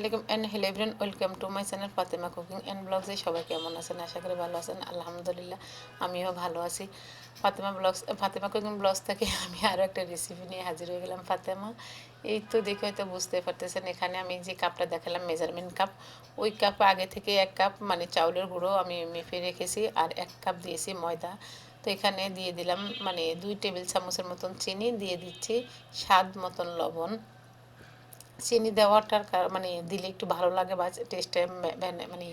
আসসালামাইকুম and hello everyone, welcome to my channel Fatema cooking and ব্লগসে সবাই কেমন আছেন? আশা করি ভালো আছেন। আলহামদুলিল্লাহ আমিও ভালো আছি। ফাতেমা কুকিং ব্লগস থেকে আমি আরও একটা রেসিপি নিয়ে হাজির হয়ে গেলাম। ফাতেমা এই তো দেখে হয়তো বুঝতে পারতেছেন, এখানে আমি যে কাপটা দেখালাম মেজারমেন্ট কাপ, ওই কাপ আগে থেকে 1 কাপ মানে চাউলের গুঁড়ো আমি মেপে রেখেছি, আর 1 কাপ দিয়েছি ময়দা। তো এখানে দিয়ে দিলাম মানে 2 টেবিল চামচের মতন চিনি, দিয়ে দিচ্ছি স্বাদ মতন লবণ। চিনি দেওয়াটার মানে দিলে একটু ভালো লাগে বা টেস্টে মানে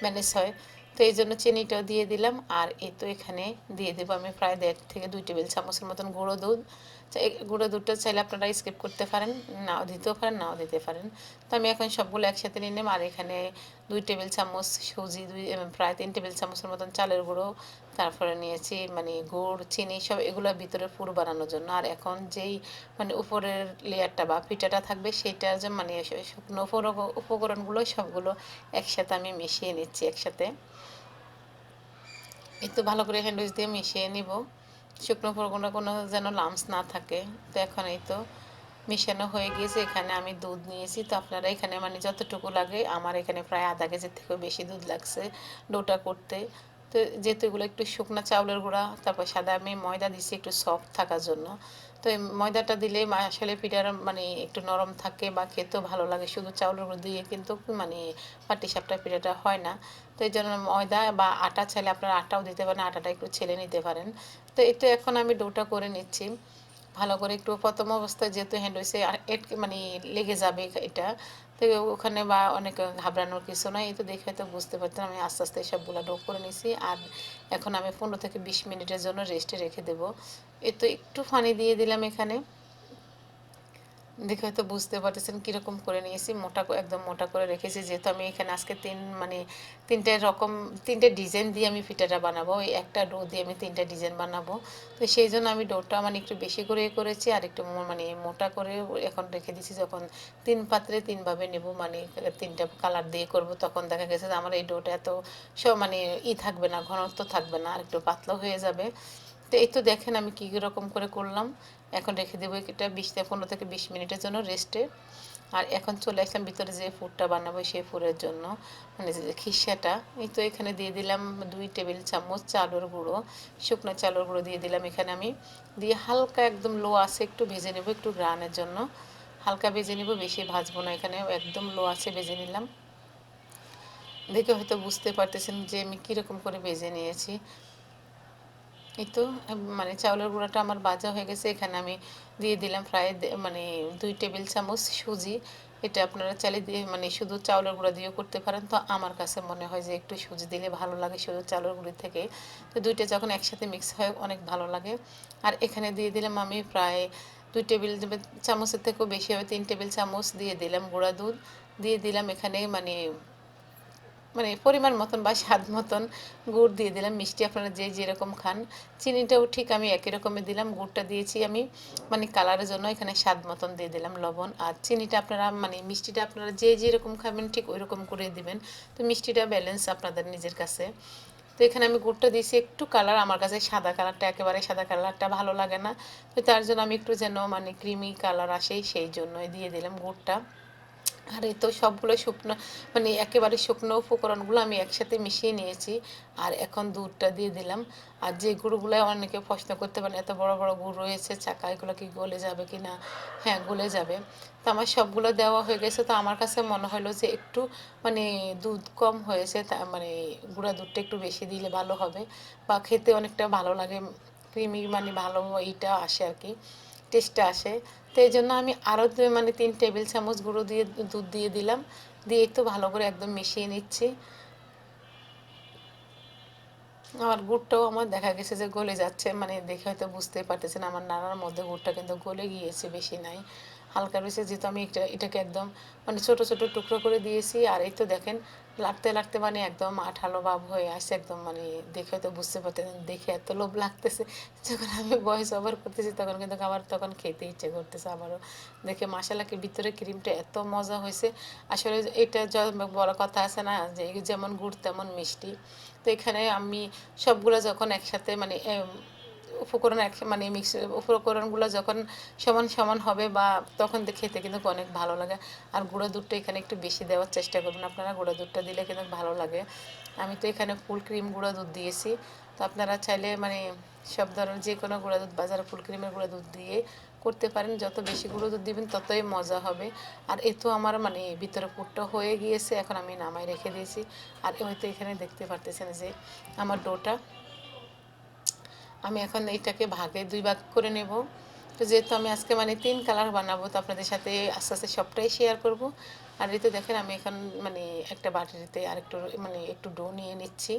ম্যানেজ হয়, তো এই জন্য চিনিটাও দিয়ে দিলাম। আর এই তো এখানে দিয়ে দেবো আমি প্রায় 1.5 থেকে 2 টেবিল চামচের মতন গুঁড়ো দুধ। গুঁড়ো দুধটা চাইলে আপনারা স্কিপ করতে পারেন, নাও দিতেও পারেন, নাও দিতে পারেন। তো আমি এখন সবগুলো একসাথে নিয়ে নেব। আর এখানে 2 টেবিল চামচ সুজি, প্রায় 3 টেবিল চামচের মতন চালের গুঁড়ো, তারপরে নিয়েছি মানে গুড়, চিনি, সব এগুলো ভিতরে পুর বানানোর জন্য। আর এখন যেই মানে উপরের লেয়ারটা বা পিঠাটা থাকবে সেটা যে মানে শুকনো উপকরণগুলো সবগুলো একসাথে আমি মিশিয়ে নিচ্ছি একসাথে। একটু ভালো করে হ্যান্ড উইচ দিয়ে মিশিয়ে নিব, শুকনো উপকরণগুলো কোনো যেন লামস না থাকে। তো এখন এই তো মিশানো হয়ে গিয়েছে। এখানে আমি দুধ নিয়েছি, তো আপনারা এখানে মানে যতটুকু লাগে, আমার এখানে প্রায় আধা কেজির থেকেও বেশি দুধ লাগছে ডোটা করতে। তো যেহেতু এগুলো একটু শুকনো চাউলের গুঁড়া, তারপর সাদা আমি ময়দা দিচ্ছি একটু সফট থাকার জন্য। তো এই ময়দাটা দিলে আসলে পিঠার মানে একটু নরম থাকে বা খেতেও ভালো লাগে। শুধু চাউলের গুঁড়ো দিয়ে কিন্তু মানে পাটিসাপটা পিঠাটা হয় না। তো এই জন্য ময়দা বা আটা চাইলে আপনারা আটাও দিতে পারেন, আটাটা একটু ছেলে নিতে পারেন। তো এটা এখন আমি ডোটা করে নিচ্ছি ভালো করে। একটু প্রথম অবস্থায় যেহেতু হ্যান্ড হয়েছে মানে লেগে যাবে এটা, তো ওখানে বা অনেক ঘাবড়ানোর কিছু নয়। এই তো দেখে তো বুঝতে পারতেন আমি আস্তে আস্তে সবগুলো ডো করে নিছি। আর এখন আমি 15 থেকে 20 মিনিটের জন্য রেস্টে রেখে দেবো। এই তো একটু পানি দিয়ে দিলাম এখানে, দেখে হয়তো বুঝতে পারতেছেন কীরকম করে নিয়েছি। একদম মোটা করে রেখেছি, যেহেতু আমি এখানে আজকে মানে 3টে ডিজাইন দিয়ে আমি পিঠাটা বানাবো। ওই একটা ডো দিয়ে আমি 3টা ডিজাইন বানাবো। তো সেই জন্য আমি ডোটা মানে একটু বেশি করে করেছি, আর একটু মানে মোটা করে এখন রেখে দিয়েছি। যখন 3 পাত্রে 3ভাবে নেব, মানে 3টা কালার দিয়ে করব, তখন দেখা গেছে যে আমার এই ডোটা এত মানে থাকবে না, ঘনত্ব থাকবে না, আর একটু পাতলা হয়ে যাবে। তো এই তো দেখেন আমি কী রকম করে করলাম। এখন রেখে দেবো এটা 15 থেকে 20 মিনিটের জন্য রেস্টে। আর এখন চলে আসলাম ভিতরে যে পুরটা বানাবো সেই পুরের জন্য, মানে যে খিসাটা। এই তো এখানে দিয়ে দিলাম 2 টেবিল চামচ চালের গুঁড়ো, শুকনো চালের গুঁড়ো দিয়ে দিলাম এখানে আমি। দিয়ে হালকা একদম লো আছে একটু ভেজে নেব, একটু গ্রানের জন্য হালকা ভেজে নেব, বেশি ভাজবো না। এখানে একদম লো আছে ভেজে নিলাম। দেখে হয়তো বুঝতে পারতেছেন যে আমি কীরকম করে ভেজে নিয়েছি। এই তো মানে চাউলের গুঁড়াটা আমার ভাজা হয়ে গেছে। এখানে আমি দিয়ে দিলাম প্রায় মানে 2 টেবিল চামচ সুজি। এটা আপনারা চাইলে দিয়ে মানে শুধু চাউলের গুঁড়া দিয়েও করতে পারেন। তো আমার কাছে মনে হয় যে একটু সুজি দিলে ভালো লাগে শুধু চাউলের গুঁড়ি থেকে। তো দুইটা যখন একসাথে মিক্স হয় অনেক ভালো লাগে। আর এখানে দিয়ে দিলাম আমি প্রায় 2 টেবিল চামচের থেকেও বেশি হবে, 3 টেবিল চামচ দিয়ে দিলাম গুঁড়া দুধ। দিয়ে দিলাম এখানে মানে পরিমাণ মতন বা স্বাদ মতন গুড় দিয়ে দিলাম। মিষ্টি আপনারা যে যেরকম খান। চিনিটাও ঠিক আমি একই রকমের দিলাম। গুড়টা দিয়েছি আমি মানে কালারের জন্য, এখানে স্বাদ মতন দিয়ে দিলাম লবণ। আর চিনিটা আপনারা মানে মিষ্টিটা আপনারা যে যেরকম খাবেন ঠিক ওই রকম করে দিবেন। তো মিষ্টিটা ব্যালেন্স আপনাদের নিজের কাছে। তো এখানে আমি গুড়টা দিয়েছি একটু কালার, আমার কাছে সাদা কালারটা একেবারে সাদা কালারটা ভালো লাগে না। তো তার জন্য আমি একটু যেন মানে ক্রিমি কালার আসে সেই জন্যই দিয়ে দিলাম গুড়টা। আর এই তো সবগুলো শুকনো মানে একেবারে শুকনো উপকরণগুলো আমি একসাথে মিশিয়ে নিয়েছি। আর এখন দুধটা দিয়ে দিলাম। আর যে গুঁড়োগুলো অনেকে প্রশ্ন করতে পারেন এত বড় বড় গুড় রয়েছে চাকা, এগুলো কি গলে যাবে কি না? হ্যাঁ, গলে যাবে। তো আমার সবগুলো দেওয়া হয়ে গেছে। তো আমার কাছে মনে হলো যে একটু মানে দুধ কম হয়েছে, তা মানে গুঁড়া দুধটা একটু বেশি দিলে ভালো হবে বা খেতে অনেকটা ভালো লাগে, ক্রিমি মানে ভালো এইটা আসে আর কি, টেস্টটা আসে। তো এই জন্য আমি আরও মানে 3 টেবিল চামচ গুঁড়ো দিয়ে দুধ দিয়ে দিলাম। দিয়ে একটু ভালো করে একদম মিশিয়ে নিচ্ছি। আমার গুড়টাও আমার দেখা গেছে যে গলে যাচ্ছে, মানে দেখে হয়তো বুঝতে পারতেছেন আমার নাড়ার মধ্যে গুড়টা কিন্তু গলে গিয়েছে, বেশি নাই, হালকা রয়েছে। যেহেতু আমি এটাকে একদম মানে ছোট ছোট টুকরো করে দিয়েছি। আর এই তো দেখেন লাগতে লাগতে মানে একদম আঠালো ভাব হয়ে আসছে একদম, মানে দেখে হয়তো বুঝতে পারতেছেন। দেখে এত লোভ লাগতেছে, যখন আমি ভয়েস ওভার করতেছি তখন কিন্তু আমার তখন খেতে ইচ্ছে করতেছে আবারও। দেখে মাশাআল্লাহ ভিতরে ক্রিমটা এত মজা হয়েছে। আসলে এটা বড় কথা আছে না যে যেমন গুড় তেমন মিষ্টি। তো এখানে আমি সবগুলো যখন একসাথে মানে উপকরণ মানে উপকরণগুলো যখন সমান সমান হবে বা তখন খেতে কিন্তু অনেক ভালো লাগে। আর গুঁড়ো দুধটা এখানে একটু বেশি দেওয়ার চেষ্টা করবেন আপনারা, গুঁড়ো দুধটা দিলে কিন্তু ভালো লাগে। আমি তো এখানে ফুল ক্রিম গুঁড়ো দুধ দিয়েছি, তো আপনারা চাইলে মানে সব ধরনের যে কোনো গুঁড়ো দুধ, বাজারে ফুল ক্রিমের গুঁড়ো দুধ দিয়ে করতে পারেন। যত বেশি গুঁড়ো দুধ দিবেন ততই মজা হবে। আর এ তো আমার মানে ভিতরে পুরটা হয়ে গিয়েছে, এখন আমি নামাই রেখে দিয়েছি। আর হয়তো এখানে দেখতে পারতেছেন যে আমার ডোটা, আমি এখন এইটাকে ভাগে 2 ভাগ করে নেব। তো যেহেতু আমি আজকে মানে 3 কালার বানাবো, তো আপনাদের সাথে আস্তে আস্তে সবটাই শেয়ার করব। আর এই তো দেখেন আমি এখন মানে একটা বাটিতে আর একটু ডো নিয়ে নিচ্ছি।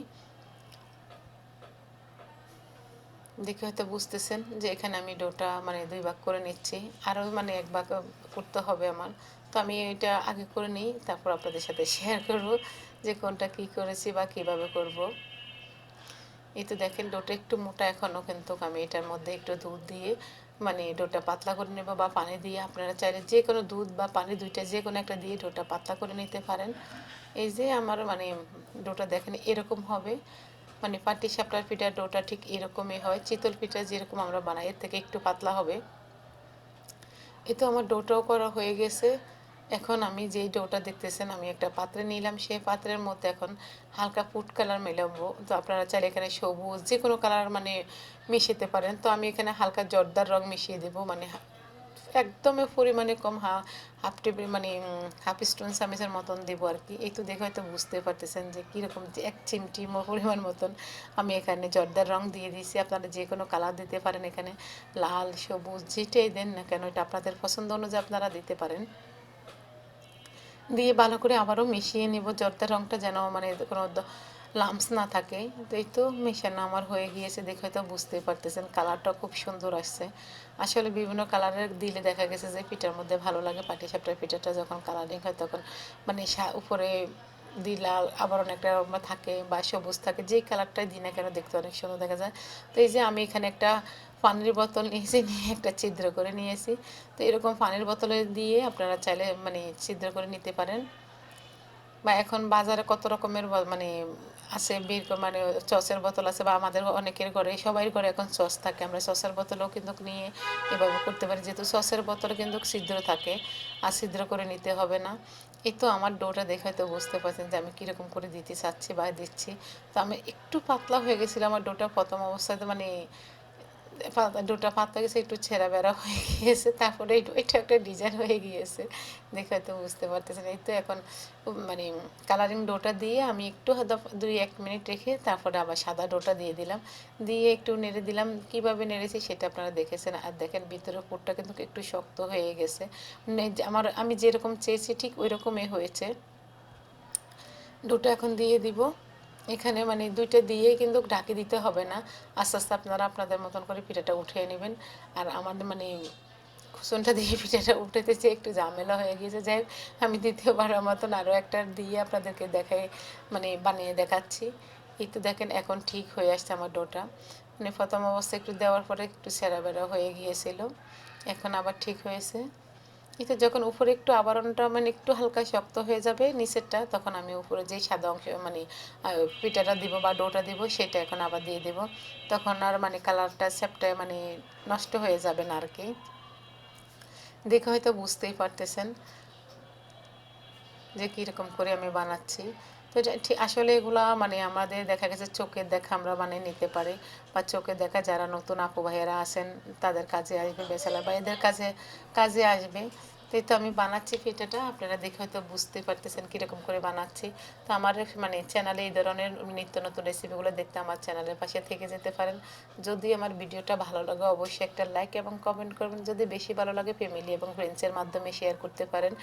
দেখে হয়তো বুঝতেছেন যে এখানে আমি ডোটা মানে 2 ভাগ করে নিচ্ছি, আরও মানে 1 ভাগ করতে হবে আমার। তো আমি এটা আগে করে নিই, তারপর আপনাদের সাথে শেয়ার করব যে কোনটা কী করেছি বা কীভাবে করব। এই তো দেখেন ডোটা একটু মোটা এখনও, কিন্তু আমি এটার মধ্যে একটু দুধ দিয়ে মানে ডোটা পাতলা করে নেব, বা পানি দিয়ে। আপনারা চাইলে যে কোনো দুধ বা পানি দুইটা যে কোনো একটা দিয়ে ডোটা পাতলা করে নিতে পারেন। এই যে আমার মানে ডোটা দেখেন এরকম হবে, মানে পাটিসাপটার পিঠার ডোটা ঠিক এরকমই হয়। চিতল পিঠা যেরকম আমরা বানাই এর থেকে একটু পাতলা হবে। এই তো আমার ডোটাও করা হয়ে গেছে। এখন আমি যেই ডোটা দেখতেছেন আমি একটা পাত্রে নিলাম, সেই পাত্রের মধ্যে এখন হালকা ফুড কালার মেলাবো। তো আপনারা চাইলে এখানে সবুজ যে কোনো কালার মানে মিশাতে পারেন। তো আমি এখানে হালকা জর্দার রং মিশিয়ে দেবো, মানে একদমই পরিমাণে কম, হাফ টেবিল মানে হাফ স্পুন চামচের মতন দেবো আর কি। এই তো দেখে হয়তো বুঝতে পারতেছেন যে কীরকম, যে 1 চিমটি পরিমাণ মতন আমি এখানে জর্দার রং দিয়ে দিয়েছি। আপনারা যে কোনো কালার দিতে পারেন, এখানে লাল সবুজ যেটাই দেন না কেন এটা আপনাদের পছন্দ অনুযায়ী আপনারা দিতে পারেন। দিয়ে ভালো করে আবারও মিশিয়ে নেব, জর্দার রংটা যেন মানে কোনো লাম্পস না থাকে। তো এই তো মেশানো আমার হয়ে গিয়েছে, দেখে হয়তো বুঝতেই পারতেছেন কালারটা খুব সুন্দর আসছে। আসলে বিভিন্ন কালারের দিলে দেখা গেছে যে পিঠার মধ্যে ভালো লাগে। পাটিসাপটার পিঠাটা যখন কালারিং হয় তখন মানে উপরে লাল আবরণ একটা থাকে বা সবুজ থাকে, যেই কালারটাই দিই না কেন দেখতে অনেক সুন্দর দেখা যায়। তো এই যে আমি এখানে একটা পানির বোতল নিয়েছি, নিয়ে একটা ছিদ্র করে নিয়েছি। তো এরকম পানির বোতলে দিয়ে আপনারা চাইলে মানে ছিদ্র করে নিতে পারেন, বা এখন বাজারে কত রকমের মানে আছে মানে সসের বোতল আছে, বা আমাদের অনেকের ঘরে সবাই ঘরে এখন সস থাকে। আমরা সসের বোতলও কিন্তু নিয়ে এভাবে করতে পারি, যেহেতু সসের বোতলে কিন্তু ছিদ্র থাকে আর ছিদ্র করে নিতে হবে না। এই তো আমার ডোটা দেখে হয়তো বুঝতে পারছেন যে আমি কীরকম করে দিতে চাচ্ছি বা দিচ্ছি। তো আমি একটু পাতলা হয়ে গেছিলো আমার ডোটা প্রথম অবস্থাতে, মানে ডোটা পাতলা গেছে, একটু ছেঁড়া বেড়া হয়ে গিয়েছে, তারপরে এটা একটা ডিজাইন হয়ে গিয়েছে, দেখে হয়তো বুঝতে পারতেছেন। এই তো এখন মানে কালারিং ডোটা দিয়ে আমি একটু 2-1 মিনিট রেখে তারপরে আবার সাদা ডোটা দিয়ে দিলাম, দিয়ে একটু নেড়ে দিলাম। কীভাবে নেড়েছি সেটা আপনারা দেখেছেন। আর দেখেন ভিতরের পুরটা কিন্তু একটু শক্ত হয়ে গেছে, আমি যেরকম চেয়েছি ঠিক ওই রকমই হয়েছে। ডোটা এখন দিয়ে দিব এখানে, মানে 2টা দিয়ে কিন্তু ঢাকি দিতে হবে না, আস্তে আস্তে আপনারা আপনাদের মতন করে পিঠাটা উঠিয়ে নেবেন। আর আমাদের মানে কুসনটা দিয়ে পিঠাটা উঠেতেছে একটু ঝামেলা হয়ে গিয়েছে, যাই আমি দ্বিতীয়বারের মতন আরও একটা দিয়ে আপনাদেরকে দেখাই মানে বানিয়ে দেখাচ্ছি। এই তো দেখেন এখন ঠিক হয়ে আসছে আমার ডোটা, মানে প্রথম অবস্থায় একটু দেওয়ার পরে একটু ছেঁড়া বেড়া হয়ে গিয়েছিল, এখন আবার ঠিক হয়েছে। এটা যখন উপরে একটু আবরণটা মানে একটু হালকা শক্ত হয়ে যাবে নিচেরটা, তখন আমি উপরে যেই সাদা অংশ মানে পিঠাটা দিব বা ডোটা দিব সেটা এখন আবার দিয়ে দেব, তখন আর মানে কালারটা শেপটা মানে নষ্ট হয়ে যাবে না আর কি। দেখে হয়তো বুঝতেই পারতেছেন যে কীরকম করে আমি বানাচ্ছি। তো এটা ঠিক আসলে এগুলা মানে আমাদের দেখা গেছে চোখের দেখা আমরা বানিয়ে নিতে পারি, বা চোখের দেখা যারা নতুন আপু ভাইয়েরা আছেন তাদের কাজে আসবে, বেচারা বা এদের কাজে আসবে। তো এই তো আমি বানাচ্ছি পিঠাটা, আপনারা দেখে হয়তো বুঝতে পারতেছেন কীরকম করে বানাচ্ছি। তো আমার মানে চ্যানেলে এই ধরনের নিত্য নতুন রেসিপিগুলো দেখতে আমার চ্যানেলের পাশে থেকে যেতে পারেন। যদি আমার ভিডিওটা ভালো লাগে অবশ্যই একটা লাইক এবং কমেন্ট করবেন, যদি বেশি ভালো লাগে ফ্যামিলি এবং ফ্রেন্ডসের মাধ্যমে শেয়ার করতে পারেন।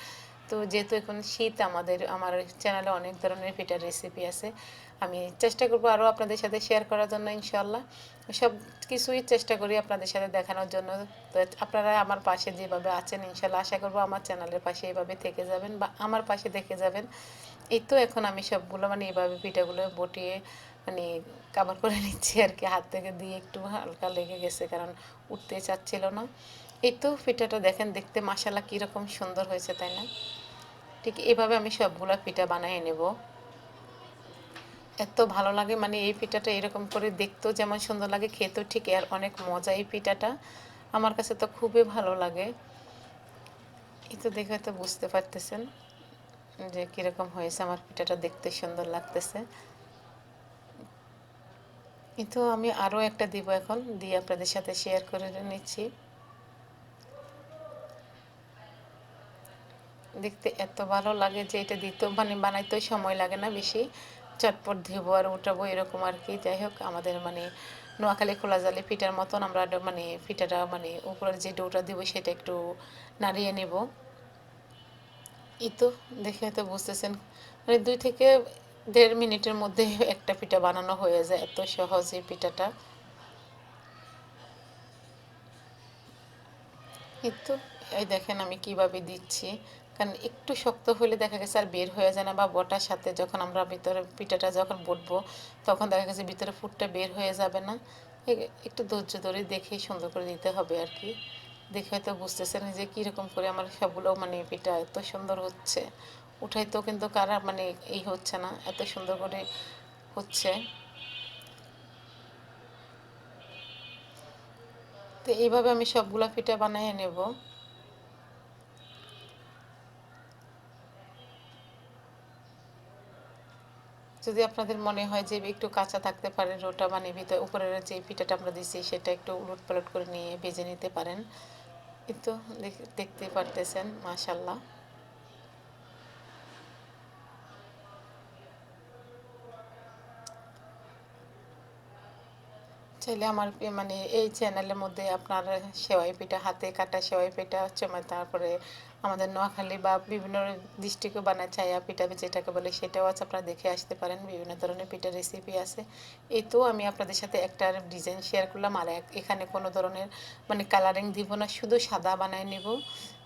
তো যেহেতু এখন শীত, আমার চ্যানেলে অনেক ধরনের পিঠার রেসিপি আছে, আমি চেষ্টা করব আরও আপনাদের সাথে শেয়ার করার জন্য ইনশাল্লাহ। সব কিছুই চেষ্টা করি আপনাদের সাথে দেখানোর জন্য। তো আপনারা আমার পাশে যেভাবে আছেন ইনশাল্লাহ আশা করব আমার চ্যানেলের পাশে এইভাবে থেকে যাবেন বা আমার পাশে দেখে যাবেন। এই তো এখন আমি সবগুলো মানে এইভাবে পিঠাগুলো বটিয়ে মানে কাভার করে নিচ্ছি আর কি, হাত থেকে দিয়ে একটু হালকা লেগে গেছে কারণ উঠতে চাচ্ছিল না। এই তো পিঠাটা দেখেন দেখতে মাশাআল্লাহ কীরকম সুন্দর হয়েছে, তাই না? ঠিক এভাবে আমি সবগুলো পিঠা বানিয়ে নেব। এত ভালো লাগে, মানে এই পিঠাটা এরকম করে দেখতেও যেমন সুন্দর লাগে, খেতেও ঠিক আর অনেক মজা এই পিঠাটা। আমার কাছে তো খুবই ভালো লাগে। এই তো দেখে তো বুঝতে পারতেছেন যে কীরকম হয়েছে, আমার পিঠাটা দেখতে সুন্দর লাগতেছে। কিন্তু আমি আরও একটা দিব, এখন দিয়ে আপনাদের সাথে শেয়ার করে নিচ্ছি। দেখতে এত ভালো লাগে যে এটা দিতেও মানে বানাইতেও সময় লাগে না বেশি, চটপট ধুবো আর উঠাবো এরকম আর কি। যাই হোক, আমাদের মানে নোয়াখালী খোলা জালে পিঠার মতন আমরা মানে পিঠাটা মানে উপরের যে ডোটা দিব সেটা একটু নাড়িয়ে নেব। এই তো দেখে হয়তো বুঝতেছেন, মানে 2 থেকে 1.5 মিনিটের মধ্যে একটা পিঠা বানানো হয়ে যায়, এত সহজ এই পিঠাটা। এই তো, এই দেখেন আমি কিভাবে দিচ্ছি, কারণ একটু শক্ত হলে দেখা গেছে আর বের হয়ে যায় না, বা বটার সাথে যখন আমরা ভিতরে পিঠাটা যখন বটবো তখন দেখা গেছে ভিতরে ফুটটা বের হয়ে যাবে না। একটু ধৈর্য ধরে দেখে সুন্দর করে দিতে হবে আর কি। দেখে হয়তো বুঝতেছেন যে কীরকম করে আমার সবগুলো মানে পিঠা এত সুন্দর হচ্ছে, উঠাইতেও কিন্তু কারা মানে এই হচ্ছে না, এত সুন্দর করে হচ্ছে। তো এইভাবে আমি সবগুলা পিঠা বানিয়ে নেব। যদি আপনাদের মনে হয় যে একটু কাঁচা থাকতে পারে রোটা, মানে ভিতরে উপরের যে পিঠাটা আমরা দিচ্ছি সেটা একটু উলট পালট করে নিয়ে ভেজে নিতে পারেন। কিন্তু দেখতেই পারতেছেন মাশাল্লাহ। চাইলে আমার মানে এই চ্যানেলের মধ্যে আপনার সেওয়াই পিঠা, হাতে কাটা সেওয়াই পিঠা হচ্ছে, তারপরে আমাদের নোয়াখালী বা বিভিন্ন ডিস্ট্রিক্টে বানায় ছায়া পিঠা যেটাকে বলে, সেটাও আছে, আপনারা দেখে আসতে পারেন। বিভিন্ন ধরনের পিঠার রেসিপি আছে। এই তো আমি আপনাদের সাথে একটা ডিজাইন শেয়ার করলাম, আর এখানে কোনো ধরনের মানে কালারিং দিব না, শুধু সাদা বানায় নিব।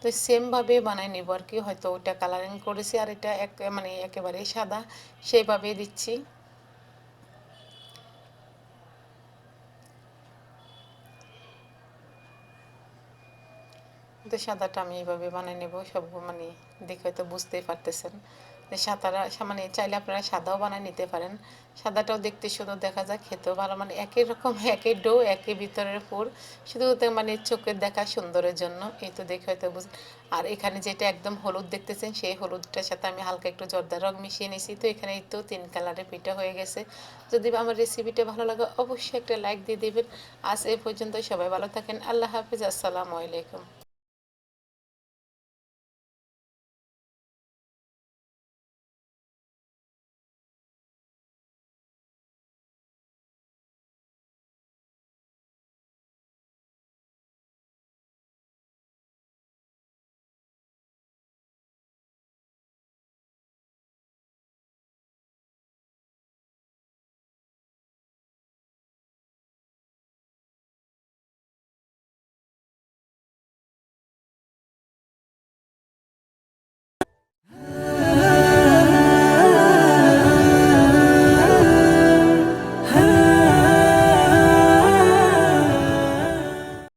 তো সেমভাবে বানায় নিব আর কি, হয়তো ওটা কালারিং করেছি আর এটা মানে একেবারেই সাদা, সেইভাবেই দিচ্ছি। তো সাদাটা আমি এইভাবে বানিয়ে নেব সব, মানে দেখে হয়তো বুঝতেই পারতেছেন যে সাদাটা মানে চাইলে আপনারা সাদাও বানিয়ে নিতে পারেন। সাদাটাও দেখতে সুন্দর দেখা যায়, খেতেও ভালো, মানে একই রকম একই ডো একই ভিতরের পুর, শুধু মানে চোখের দেখা সুন্দরের জন্য। এই তো দেখে হয়তো আর এখানে যেটা একদম হলুদ দেখতেছেন, সেই হলুদটার সাথে আমি হালকা একটু জর্দা রং মিশিয়ে নিয়েছি। তো এখানে এই তো 3 কালারের পিঠা হয়ে গেছে। যদি আমার রেসিপিটা ভালো লাগে অবশ্যই একটা লাইক দিয়ে দেবেন। আজ এই পর্যন্ত, সবাই ভালো থাকেন, আল্লাহ হাফিজ, আসসালামু আলাইকুম।